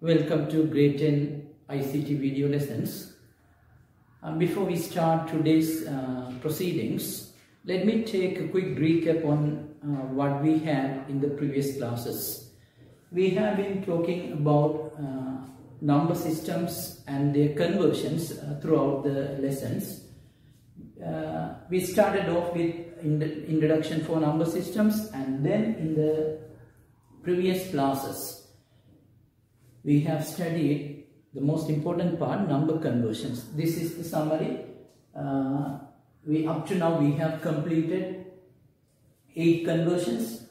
Welcome to grade 10 ICT video lessons. Before we start today's proceedings, let me take a quick recap on what we had in the previous classes. We have been talking about number systems and their conversions throughout the lessons. We started off with introduction for number systems, and then in the previous classes we have studied the most important part, number conversions. This is the summary. Up to now we have completed 8 conversions.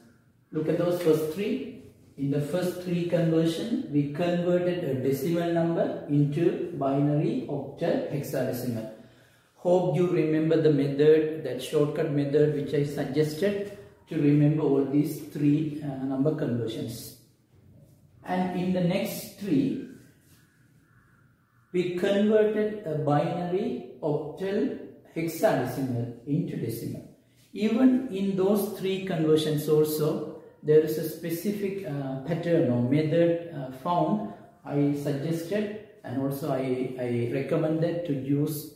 Look at those first 3. In the first 3 conversion, we converted a decimal number into binary, octal, hexadecimal. Hope you remember the method, that shortcut method which I suggested to remember all these 3 number conversions. And in the next 3, we converted a binary, octal, hexadecimal into decimal. Even in those 3 conversions also, there is a specific pattern or method found. I suggested and also I recommended to use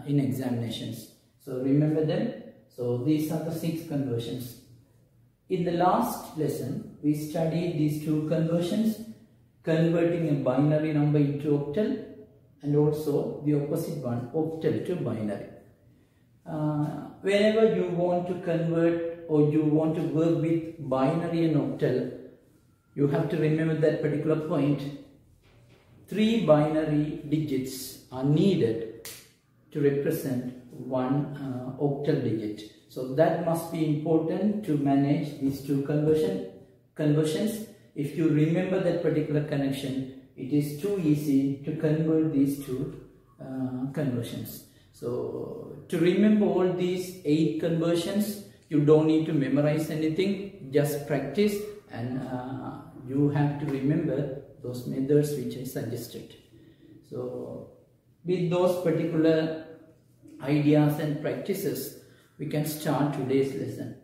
in examinations. So remember them. So these are the 6 conversions. In the last lesson, we studied these 2 conversions, converting a binary number into octal and also the opposite one, octal to binary. Whenever you want to convert or you want to work with binary and octal, you have to remember that particular point. 3 binary digits are needed to represent 1 octal digit. So that must be important to manage these 2 conversions. If you remember that particular connection, it is too easy to convert these 2 conversions. So to remember all these 8 conversions, you don't need to memorize anything, just practice, and you have to remember those methods which I suggested. So with those particular ideas and practices, we can start today's lesson.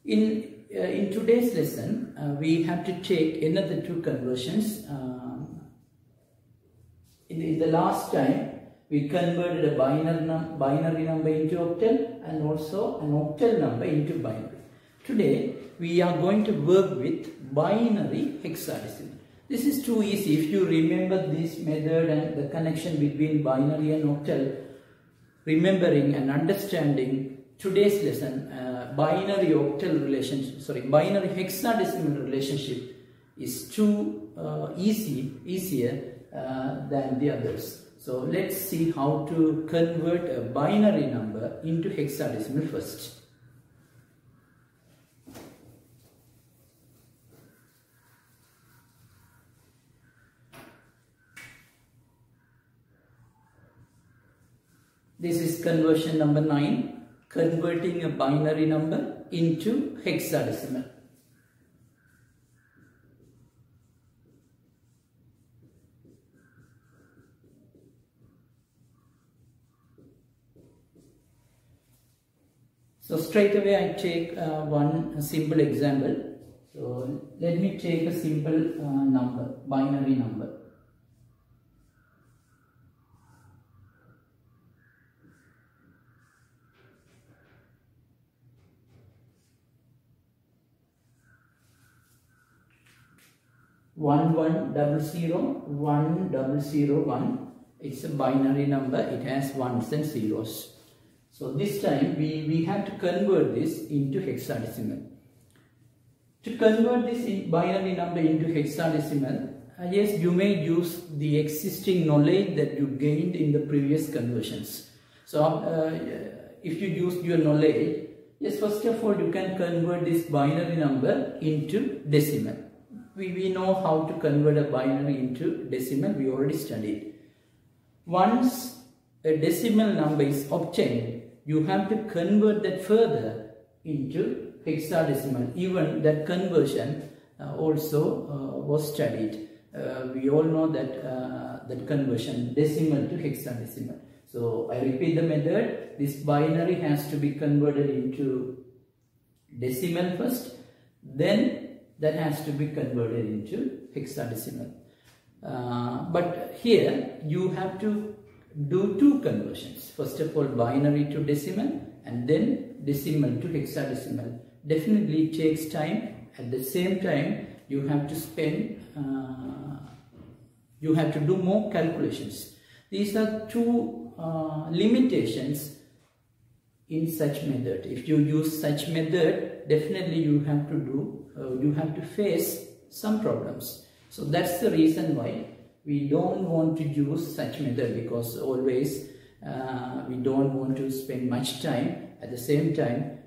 In today's lesson, we have to take another 2 conversions. In the last time, we converted a binary number into octal and also an octal number into binary. Today, we are going to work with binary hexadecimal. This is too easy. If you remember this method and the connection between binary and octal, remembering and understanding today's lesson, binary hexadecimal relationship is too easier than the others. So let's see how to convert a binary number into hexadecimal first. This is conversion number 9. Converting a binary number into hexadecimal. So straight away I take one simple example. So let me take a simple number, binary number. One 1001. It's a binary number. It has ones and zeros. So this time we have to convert this into hexadecimal. To convert this binary number into hexadecimal, yes, you may use the existing knowledge that you gained in the previous conversions. So if you use your knowledge, yes, first of all you can convert this binary number into decimal. We know how to convert a binary into decimal. We already studied. Once a decimal number is obtained, you have to convert that further into hexadecimal. Even that conversion also was studied. We all know that that conversion, decimal to hexadecimal. So I repeat the method. This binary has to be converted into decimal first, then that has to be converted into hexadecimal. But here you have to do two conversions. First of all, binary to decimal, and then decimal to hexadecimal. Definitely it takes time. At the same time, you have to spend, you have to do more calculations. These are two limitations in such method. If you use such method, definitely you have to do, you have to face some problems. So that's the reason why we don't want to use such method, because always we don't want to spend much time. At the same time,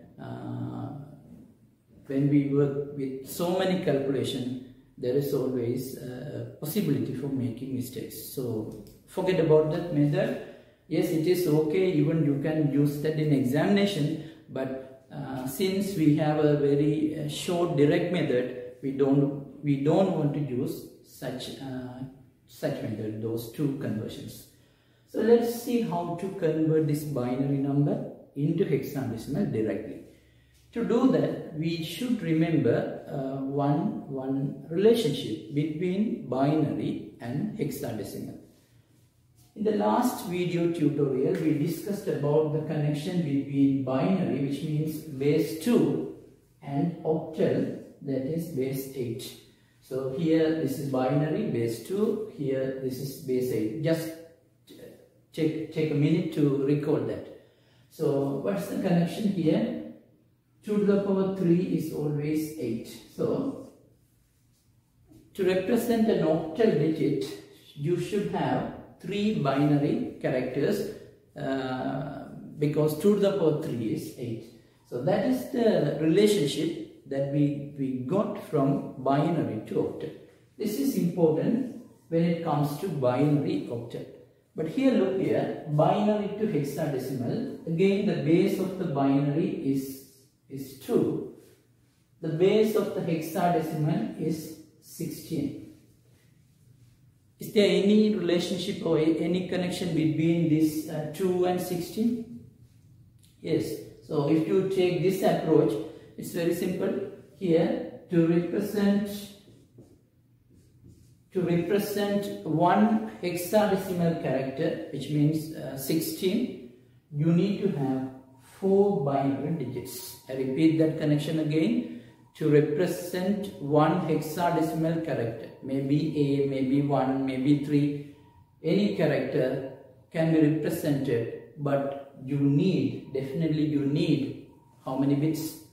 when we work with so many calculations, there is always a possibility for making mistakes. So forget about that method. Yes, it is okay, even you can use that in examination, but since we have a very short direct method, we don't want to use such method, those two conversions. So let's see how to convert this binary number into hexadecimal directly. To do that, we should remember one relationship between binary and hexadecimal. In the last video tutorial, we discussed about the connection between binary, which means base 2, and octal, that is base 8. So here this is binary, base 2, here this is base 8. Just take a minute to recall that. So what's the connection here? 2 to the power 3 is always 8. So to represent an octal digit, you should have 3 binary characters because 2 to the power 3 is 8. So that is the relationship that we got from binary to octal. This is important when it comes to binary octal. But here, look here, binary to hexadecimal. Again, the base of the binary is 2. The base of the hexadecimal is 16. Is there any relationship or any connection between this 2 and 16? Yes. So if you take this approach, it's very simple. Here, to represent one hexadecimal character, which means 16, you need to have 4 binary digits. I repeat that connection again. To represent one hexadecimal character, maybe A, maybe 1, maybe 3, any character can be represented, but definitely you need how many bits?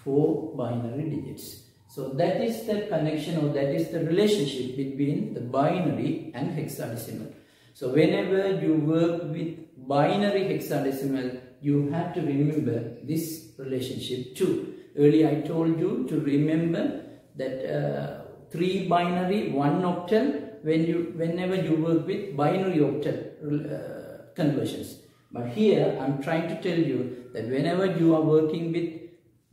4 binary digits. So that is the connection, or that is the relationship between the binary and hexadecimal. So whenever you work with binary hexadecimal, you have to remember this relationship too. Earlier I told you to remember that 3 binary, 1 octal whenever you work with binary octal conversions. But here I am trying to tell you that whenever you are working with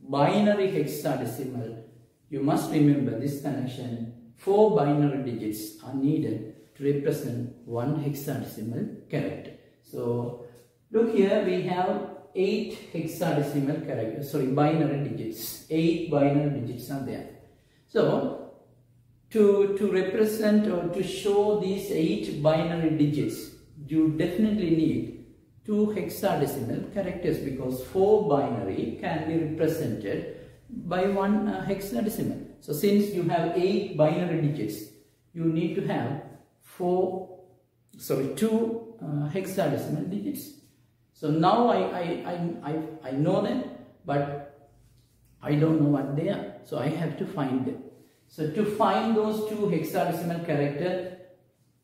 binary hexadecimal, you must remember this connection. 4 binary digits are needed to represent one hexadecimal character. So look here, we have 8 hexadecimal characters, binary digits. 8 binary digits are there. So to represent or to show these 8 binary digits, you definitely need 2 hexadecimal characters, because 4 binary can be represented by 1 hexadecimal. So since you have 8 binary digits, you need to have 2 hexadecimal digits. So now I know that, but I don't know what they are. So I have to find them. So to find those 2 hexadecimal characters,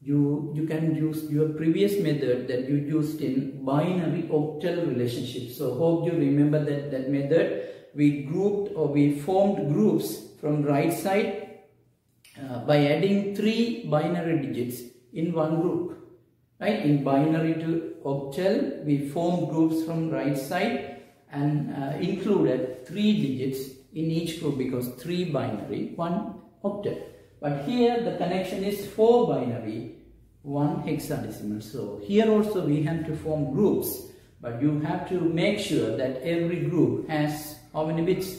you can use your previous method that you used in binary octal relationship. So hope you remember that method. We grouped, or we formed groups from right side by adding 3 binary digits in one group. Right? In binary to octal, we formed groups from right side and included 3 digits in each group, because 3 binary, 1 octal. But here the connection is 4 binary, 1 hexadecimal. So here also we have to form groups, but you have to make sure that every group has how many bits?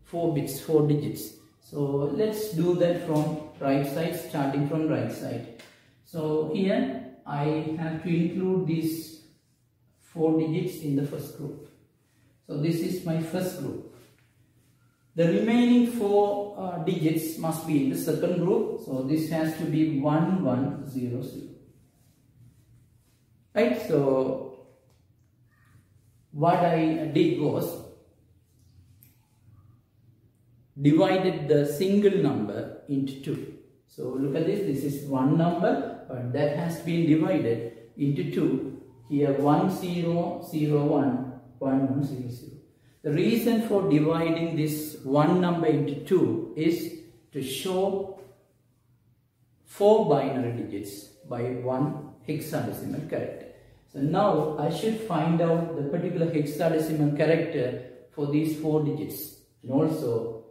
4 bits, 4 digits. So let's do that from right side, starting from right side. So here I have to include these 4 digits in the first group. So this is my first group. The remaining 4 digits must be in the second group. So this has to be 1100. Right? So what I did was divided the single number into 2. So look at this. This is one number, but that has been divided into 2. Here 1001, 1100. The reason for dividing this one number into 2 is to show 4 binary digits by one hexadecimal character. So now I should find out the particular hexadecimal character for these 4 digits. And also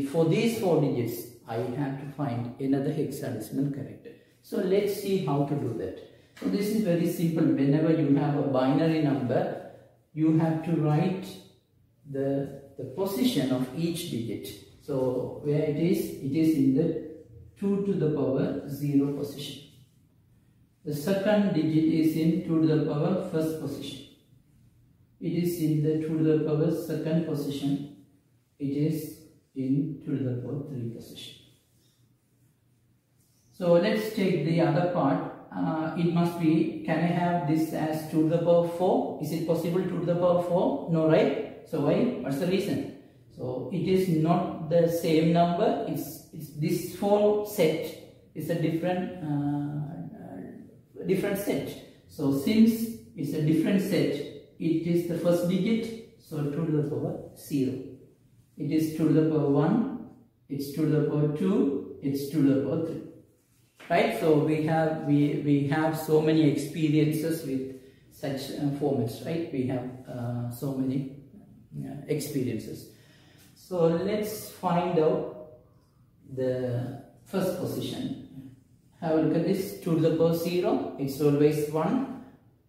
for these 4 digits I have to find another hexadecimal character. So let's see how to do that. So this is very simple. Whenever you have a binary number, you have to write the position of each digit. So where it is in the 2 to the power 0 position. The second digit is in 2 to the power first position. It is in the 2 to the power second position. It is in 2 to the power 3 position. So let's take the other part. It must be, can I have this as 2 to the power 4? Is it possible 2 to the power 4? No, right? So why? What's the reason? So it is not the same number. It's this 4 set is a different set. So since it's a different set, it is the first digit. So 2 to the power 0. It is 2 to the power 1. It's 2 to the power 2. It's 2 to the power 3. Right? So we have so many experiences with such formats. Right? We have so many experiences. So let's find out the first position. Have a look at this. 2 to the power 0. It's always 1.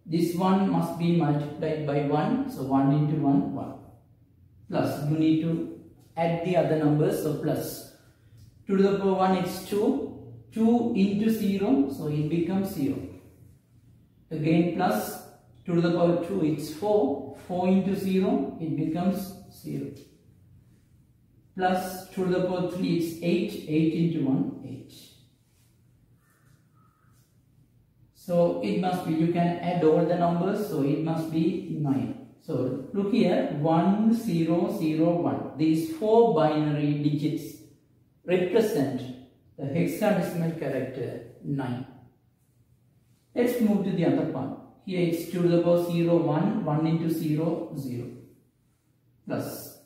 This 1 must be multiplied by 1. So 1 into 1, 1. Plus, you need to add the other numbers. So plus 2 to the power 1, it's 2. 2 into 0, so it becomes 0. Again plus 2 to the power 2, it's 4. 4 into 0, it becomes 0. Plus 2 to the power 3, it's 8. 8 into 1, 8. So it must be, you can add all the numbers, so it must be 9. So look here, 1, 0, 0, 1. These 4 binary digits represent the hexadecimal character 9. Let's move to the other part. Here it's 2 to the power 0, 1. 1 into 0, 0. Plus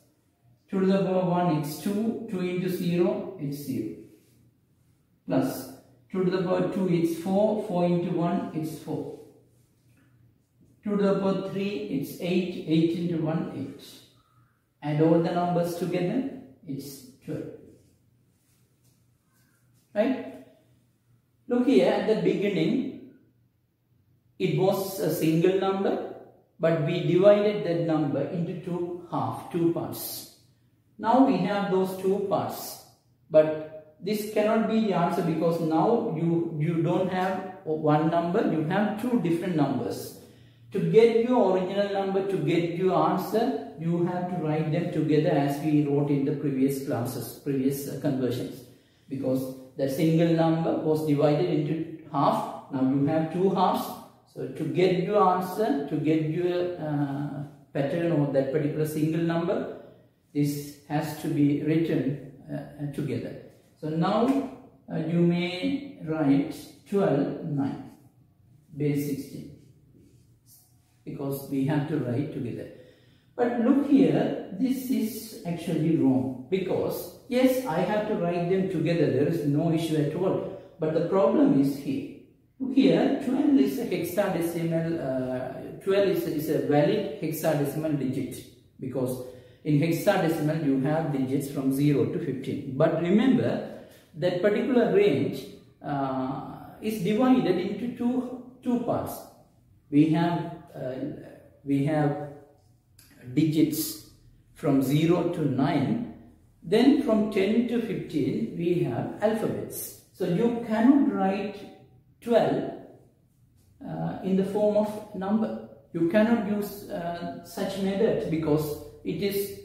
2 to the power 1, it's 2. 2 into 0, it's 0. Plus 2 to the power 2, it's 4. 4 into 1, it's 4. 2 to the power 3, it's 8. 8 into 1, 8. And all the numbers together, it's 12. Right? Look here at the beginning, it was a single number, but we divided that number into two parts. Now we have those 2 parts, but this cannot be the answer because now you don't have one number, you have 2 different numbers. To get your original number, to get your answer, you have to write them together as we wrote in the previous classes, previous conversions, because the single number was divided into half. Now you have 2 halves. So to get your answer, to get your pattern or that particular single number, this has to be written together. So now you may write 12, 9, base 16, because we have to write together. But look here, this is actually wrong, because yes, I have to write them together, there is no issue at all. But the problem is here. Look here, 12 is a hexadecimal, 12 is a valid hexadecimal digit, because in hexadecimal you have digits from 0 to 15. But remember, that particular range is divided into two parts. We have digits from 0 to 9. Then from 10 to 15 we have alphabets. So you cannot write 12 in the form of number. You cannot use such methods because it is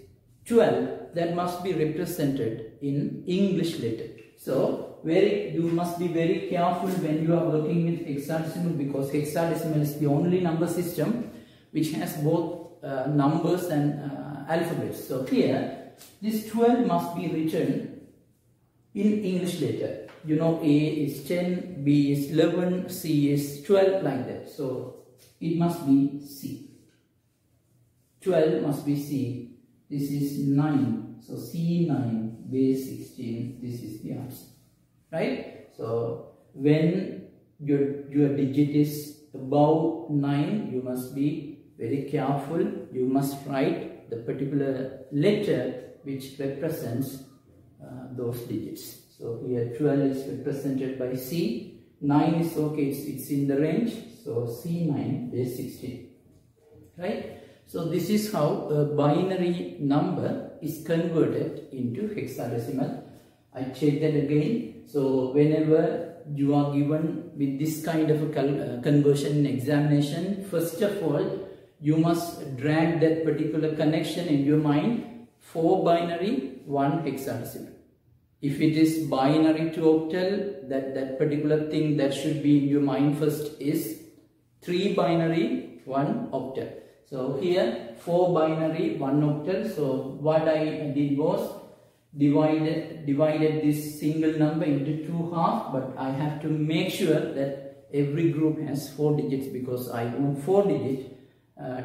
12 that must be represented in English letter. So you must be very careful when you are working with hexadecimal, because hexadecimal is the only number system which has both numbers and alphabets. So here this 12 must be written in English letter. You know, A is 10, B is 11, C is 12, like that. So it must be C. 12 must be C. This is 9. So C9, base 16. This is the answer. Right? So when your digit is above 9, you must be very careful. You must write the particular letter which represents those digits. So here 12 is represented by C. 9 is okay, it's in the range. So C9 base 16. Right? So this is how a binary number is converted into hexadecimal. I check that again. So whenever you are given with this kind of a conversion examination, first of all, you must drag that particular connection in your mind. 4 binary, 1 hexadecimal. If it is binary to octal, that particular thing that should be in your mind first is 3 binary, 1 octal. So here 4 binary, 1 octal. So what I did was divided this single number into 2 halves, but I have to make sure that every group has 4 digits, because I want 4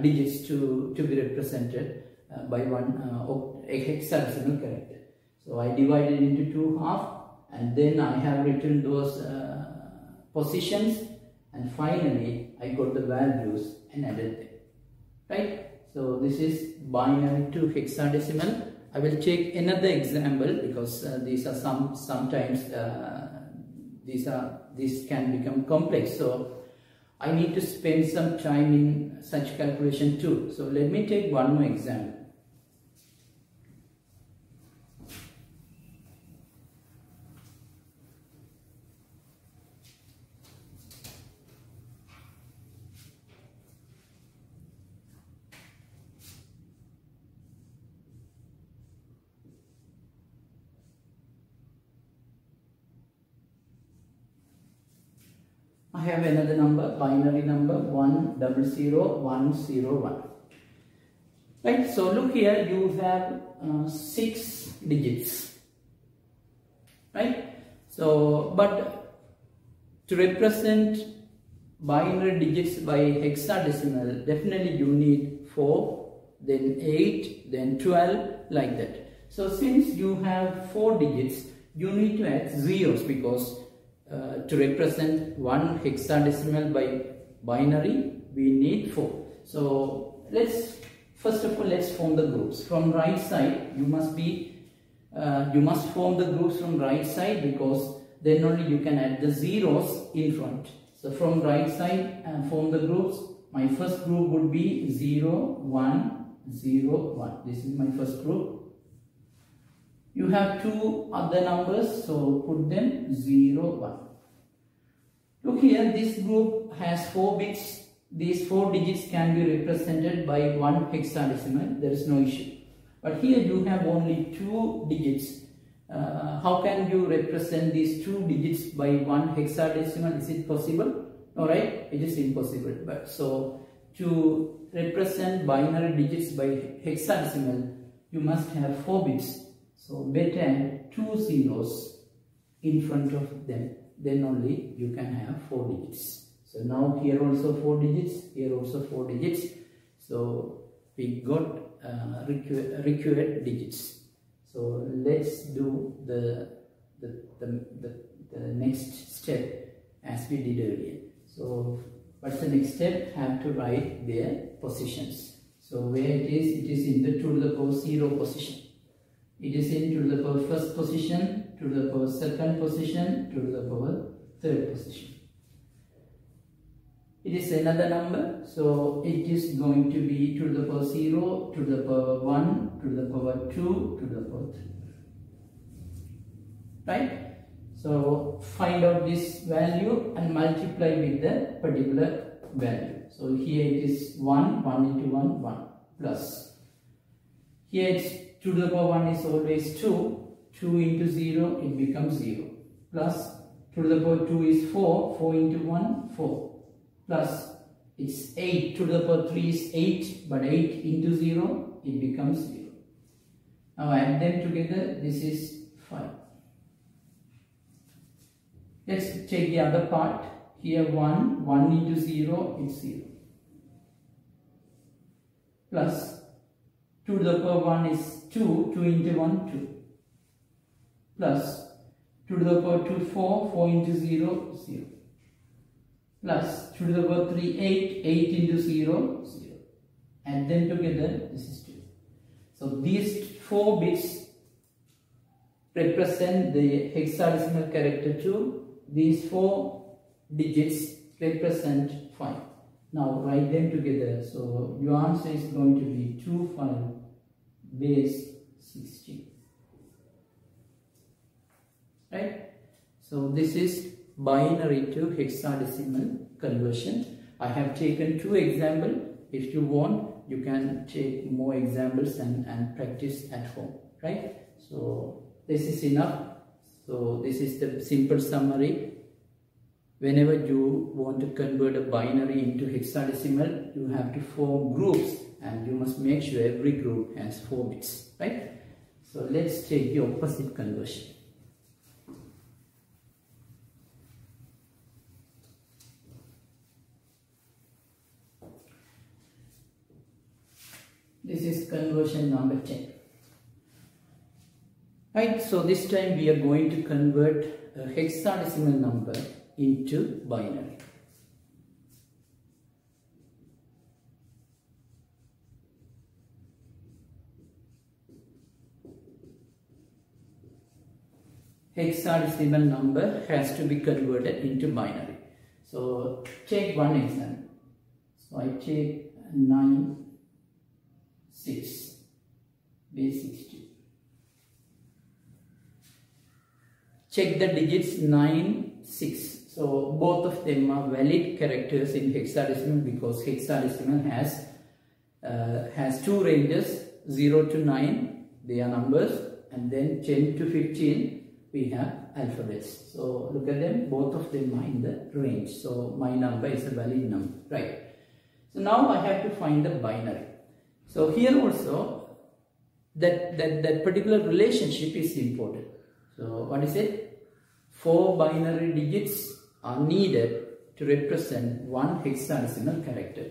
digits to be represented by one hexadecimal character. So I divided into 2 halves, and then I have written those positions, and finally I got the values and added them. Right? So this is binary to hexadecimal. I will take another example, because these are sometimes these can become complex. So I need to spend some time in such calculation too. So let me take one more example. I have another number, binary number 1000101. Right, so look here, you have 6 digits. Right, so but to represent binary digits by hexadecimal, definitely you need 4, then 8, then 12, like that. So since you have 4 digits, you need to add zeros, because to represent one hexadecimal by binary, we need 4. So first of all, let's form the groups. From right side, you must form the groups from right side, because then only you can add the zeros in front. So from right side, form the groups. My first group would be 0, 1, 0, 1. This is my first group. You have 2 other numbers, so put them 0, 1. Look here, this group has 4 bits. These 4 digits can be represented by 1 hexadecimal. There is no issue. But here you have only 2 digits. How can you represent these 2 digits by 1 hexadecimal? Is it possible? Alright, it is impossible. But so to represent binary digits by hexadecimal, you must have 4 bits. So better add 2 zeros in front of them. Then only you can have 4 digits. So now here also 4 digits, here also 4 digits. So we got required digits. So let's do the next step as we did earlier. So what's the next step? Have to write their positions. So where it is in the 2 to the power 0 position. It is in 2 to the power first position, 2 to the power second position, 2 to the power third position. It is another number, so it is going to be 2 to the power 0, 2 to the power 1, 2 to the power 2, 2 to the power 3. right? So find out this value and multiply with the particular value. So here it is 1 into 1, 1 plus. Here it's 2 to the power 1 is always 2. 2 into 0, it becomes 0. Plus 2 to the power 2 is 4. 4 into 1, 4. Plus it's 8. 2 to the power 3 is 8. But 8 into 0, it becomes 0. Now add them together. This is 5. Let's take the other part. Here 1. 1 into 0, it's 0. Plus 2 to the power 1 is 2. 2 into 1, 2. Plus 2 to the power 2, 4. 4 into 0, 0. Plus 2 to the power 3, 8. 8 into 0, 0. Add them together, this is 2. So these 4 bits represent the hexadecimal character 2. These 4 digits represent 5. Now write them together. So your answer is going to be 25 base 16. Right? So this is binary to hexadecimal conversion. I have taken 2 examples. If you want, you can take more examples and practice at home. Right? So this is enough. So this is the simple summary. Whenever you want to convert a binary into hexadecimal, you have to form groups and you must make sure every group has 4 bits. Right? So let's take the opposite conversion. This is conversion number 10. Right, so this time we are going to convert a hexadecimal number into binary. Hexadecimal number has to be converted into binary. So take one example. So I take 9, 6, base 16. Check the digits 9, 6. So both of them are valid characters in hexadecimal because hexadecimal has 2 ranges, 0 to 9, they are numbers, and then 10 to 15 we have alphabets. So look at them, both of them are in the range. So my number is a valid number, right? So now I have to find the binary. So here also that particular relationship is important. So what is it? 4 binary digits are needed to represent one hexadecimal character.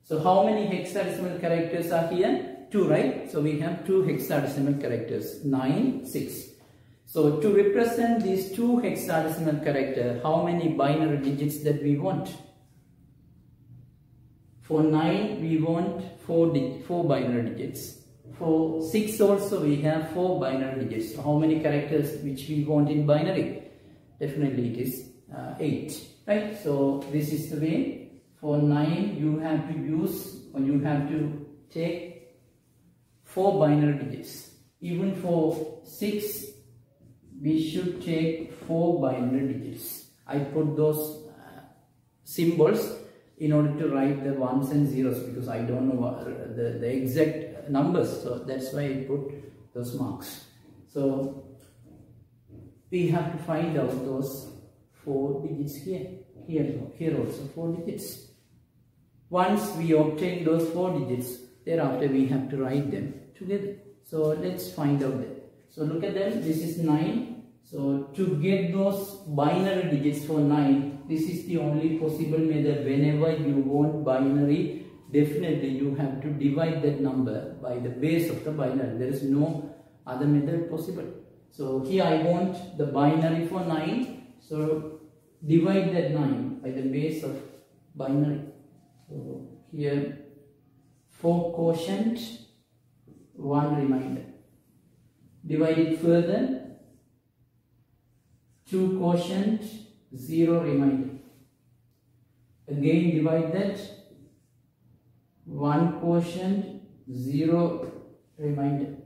So how many hexadecimal characters are here? 2, right? So we have 2 hexadecimal characters, 9, 6. So to represent these 2 hexadecimal characters, how many binary digits that we want? For 9 we want 4 binary digits. For 6 also we have 4 binary digits. So how many characters which we want in binary? Definitely it is 8, right? So this is the way. For 9 you have to use, or you have to take 4 binary digits. Even for 6 we should take 4 binary digits. I put those symbols in order to write the ones and zeros because I don't know what the exact numbers, so that's why I put those marks. So we have to find out those 4 digits here also 4 digits. Once we obtain those 4 digits, thereafter we have to write them together. So let's find out that. So look at them, this is 9. So to get those binary digits for 9, this is the only possible method. Whenever you want binary, definitely you have to divide that number by the base of the binary. There is no other method possible. So here I want the binary for 9. So divide that 9 by the base of binary. So here 4 quotient, 1 remainder. Divide it further. 2 quotient, 0 remainder. Again divide that. 1 quotient, 0 remainder.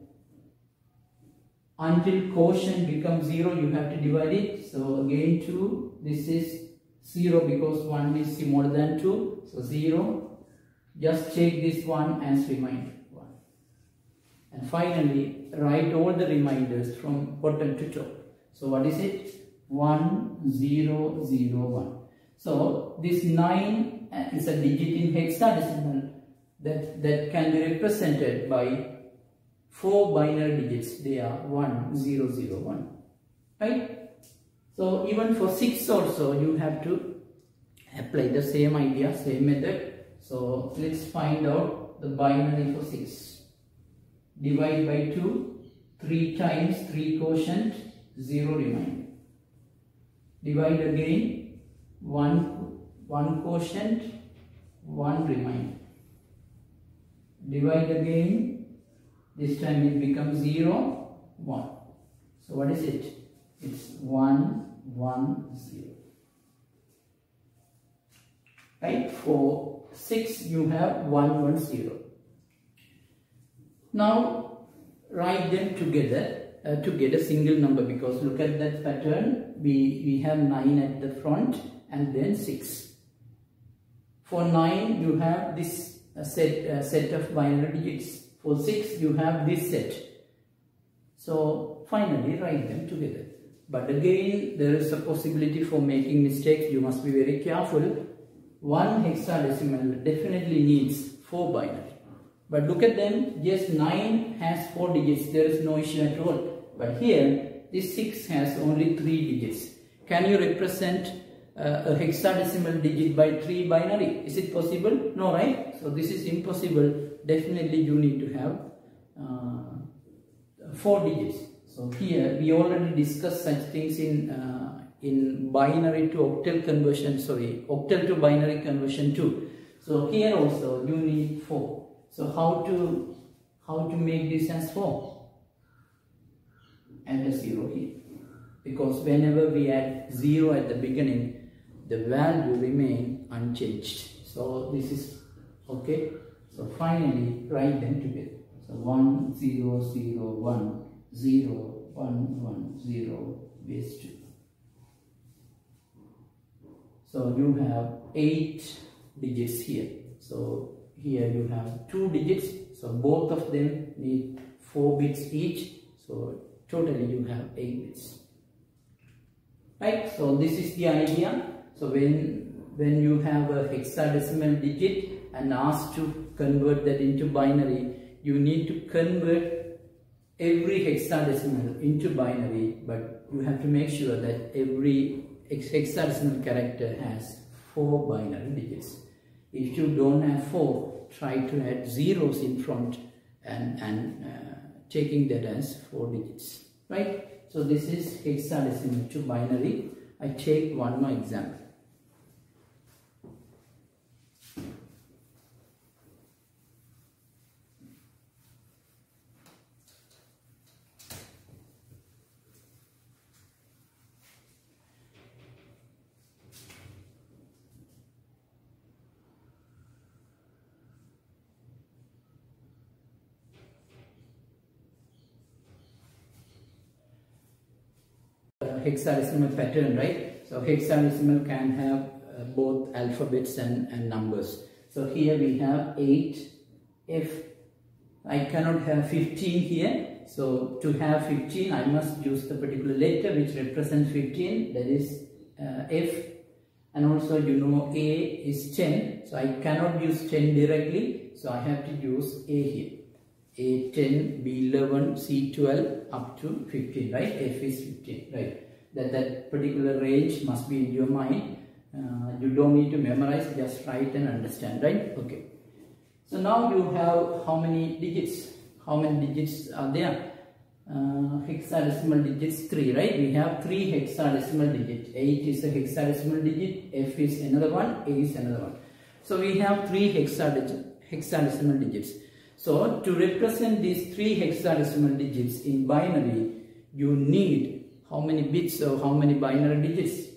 until quotient becomes 0, you have to divide it. So again 2, this is 0 because 1 is smaller than 2, so 0. Just take this one as remainder 1. And finally, write all the reminders from bottom to top. So what is it? 1, 0, 0, 1. So this 9 is a digit in hexadecimal that can be represented by 4 binary digits. They are 1, 0, 0, 1. Right? So even for 6 also you have to apply the same idea, same method. So let's find out the binary for 6. Divide by 2, 3 times 3 quotient, 0 remainder. Divide again, 1 quotient, 1 remainder. Divide again, this time it becomes 0, 1. So what is it? It's 1, 1, 0. Right? For 6 you have 1, 1, 0. Now write them together to get a single number, because look at that pattern. We have 9 at the front and then 6. For 9 you have this set of binary digits. For 6 you have this set. So finally write them together. But again there is a possibility for making mistakes. You must be very careful. One hexadecimal definitely needs 4 binary. But look at them, just 9 has 4 digits, there is no issue at all. But here, this 6 has only 3 digits. Can you represent a hexadecimal digit by 3 binary? Is it possible? No, right? So this is impossible. Definitely you need to have 4 digits. So here, we already discussed such things in binary to octal conversion, octal to binary conversion too. So here also you need 4. So how to make this as 4? Add a 0 here. Because whenever we add 0 at the beginning, the value remain unchanged. So this is okay. So finally write them together. So 1, 0, 0, 1, 0, 1, 1, 0, base 2. So you have 8 digits here. So here you have 2 digits. So both of them need 4 bits each. So totally you have 8 bits. Right? So this is the idea. So when you have a hexadecimal digit and asked to convert that into binary, you need to convert every hexadecimal into binary, but you have to make sure that every hexadecimal character has 4 binary digits. If you don't have 4, try to add zeros in front and taking that as 4 digits. Right? So this is hexadecimal to binary. I take one more example. Hexadecimal pattern, right? So hexadecimal can have both alphabets and numbers. So here we have 8. If I cannot have 15 here, so to have 15 I must use the particular letter which represents 15, that is F. And also you know A is 10, so I cannot use 10 directly, so I have to use A here. A10, B11, C12 up to 15, right? F is 15, right? That particular range must be in your mind. You don't need to memorize, just write and understand, right? Okay. So now you have how many digits? How many digits are there? Hexadecimal digits 3, right? We have 3 hexadecimal digits. 8 is a hexadecimal digit, F is another one, A is another one. So we have 3 hexadecimal digits. So to represent these 3 hexadecimal digits in binary, you need how many bits or how many binary digits?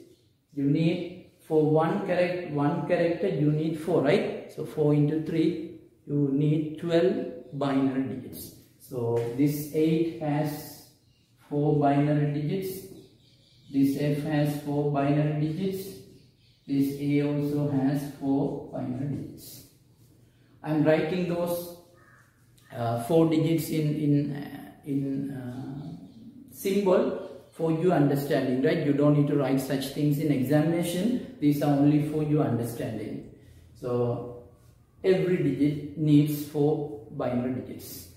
You need, for one character you need 4, right? So 4 into 3, you need 12 binary digits. So this 8 has 4 binary digits. This F has 4 binary digits. This A also has 4 binary digits. I am writing those 4 digits in symbol for your understanding, right? You don't need to write such things in examination. These are only for your understanding. So every digit needs 4 binary digits.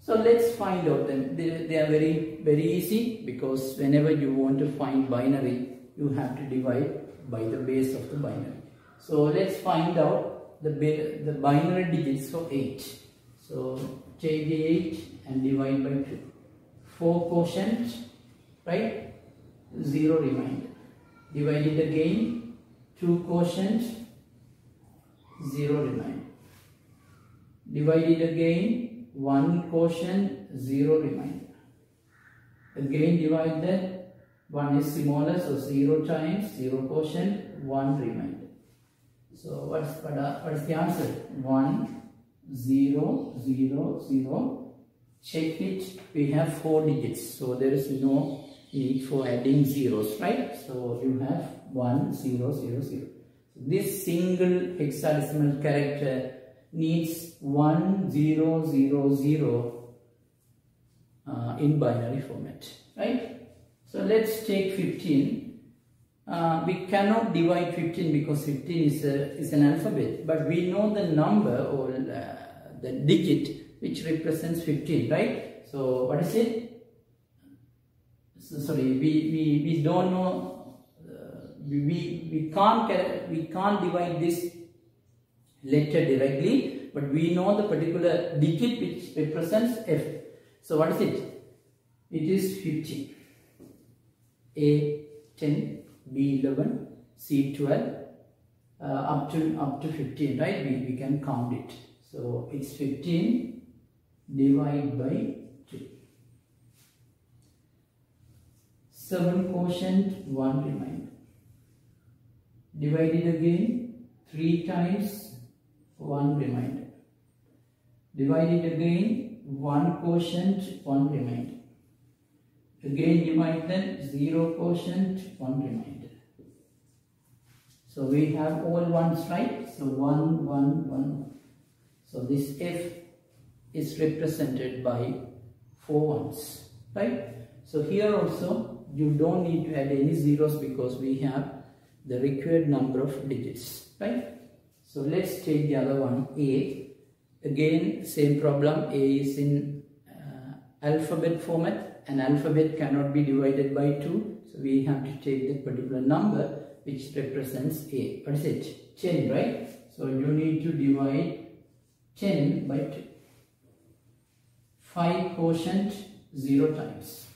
So let's find out them. They are very easy, because whenever you want to find binary, you have to divide by the base of the binary. So let's find out the binary digits for 8. So take the 8 and divide by 2. 4 quotient, right? 0 remainder. Divide it again. 2 quotient, 0 remainder. Divide it again. 1 quotient, 0 remainder. Again divide that. 1 is smaller, so 0 times 0 quotient, 1 remainder. So what is the answer? 1, 0, 0, 0. Check it. We have 4 digits, so there is no need for adding zeros, right? So you have 1, 0, 0, 0. This single hexadecimal character needs 1, 0, 0, 0 in binary format, right? So let's take 15. We cannot divide 15 because 15 is an alphabet, but we know the number or the digit which represents 15, right? So what is it? So, sorry, we don't know. We can't divide this letter directly, but we know the particular digit which represents F. So what is it? It is 15. A 10, B 11, C 12, up to 15, right? We can count it. So it's 15 divided by 2. 7 quotient, 1 remainder. Divide it again. 3 times 1 remainder. Divide it again. 1 quotient, 1 remainder. Again divide that. 0 quotient, 1 remainder. So we have all ones, right? So 1, 1, 1. So this F is represented by 4 ones, right? So here also you don't need to add any zeros because we have the required number of digits, right? So let's take the other one, A. Again, same problem. A is in alphabet format. An alphabet cannot be divided by 2. So we have to take that particular number which represents A. What is it? 10, right? So you need to divide 10 by 2. 5 quotient, 0 times.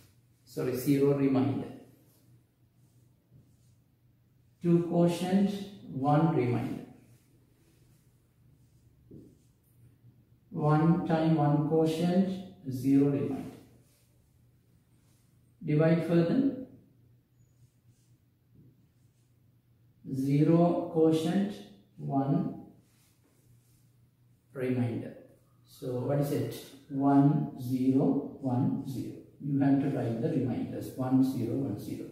Sorry, 0 remainder. 2 quotient, 1 remainder. 1 time 1 quotient, 0 remainder. Divide further. 0 quotient, 1 remainder. So what is it? 1, 0, 1, 0. You have to write the reminders. 1, 0, 1, 0.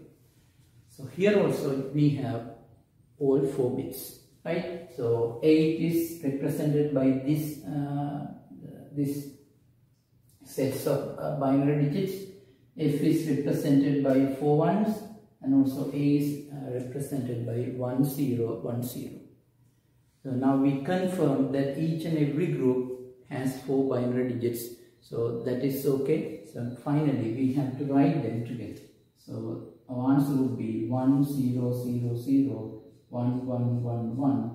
So here also we have all 4 bits, right? So 8 is represented by this sets of binary digits. F is represented by 4 ones, and also A is represented by 1, 0, 1, 0. So now we confirm that each and every group has 4 binary digits. So that is okay. So finally we have to write them together. So our answer would be 1, 0, 0, 0, 1, 1, 1, 1,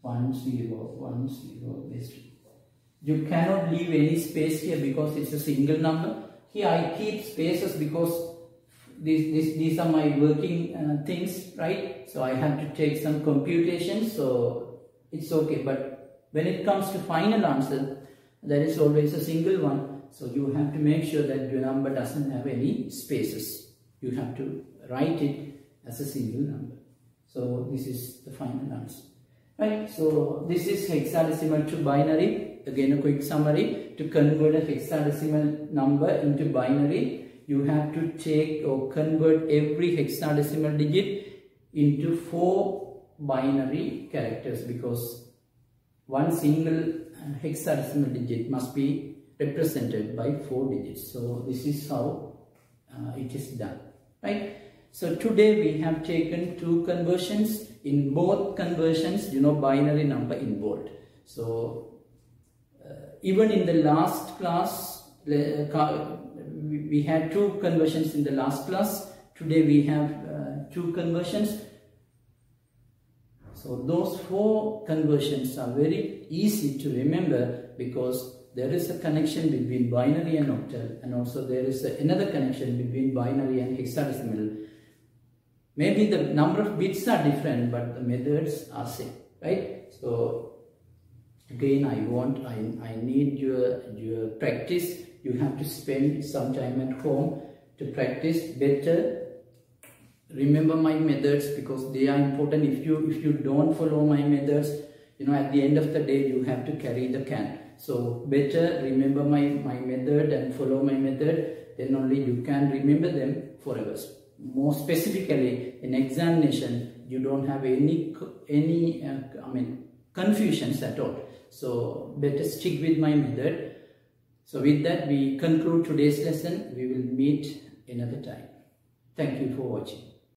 1, 0, 1, 0, base 2. You cannot leave any space here because it's a single number. Here I keep spaces because these are my working things, right? So I have to take some computations, so it's okay. But when it comes to final answer, there is always a single one. So you have to make sure that your number doesn't have any spaces. You have to write it as a single number. So this is the final answer, right? So this is hexadecimal to binary. Again, a quick summary. To convert a hexadecimal number into binary, you have to take or convert every hexadecimal digit into 4 binary characters, because one single hexadecimal digit must be represented by 4 digits. So this is how it is done, right? So today we have taken 2 conversions. In both conversions, binary number involved. So even in the last class, we had 2 conversions in the last class. Today we have 2 conversions. So those 4 conversions are very easy to remember, because there is a connection between binary and octal, and also there is another connection between binary and hexadecimal. Maybe the number of bits are different, but the methods are same, right? So again, I need your practice. You have to spend some time at home to practice better. Remember my methods, because they are important. If you don't follow my methods, at the end of the day you have to carry the can. So better remember my method and follow my method, then only you can remember them forever. More specifically, in examination, you don't have any confusions at all. So better stick with my method. So with that, we conclude today's lesson. We will meet another time. Thank you for watching.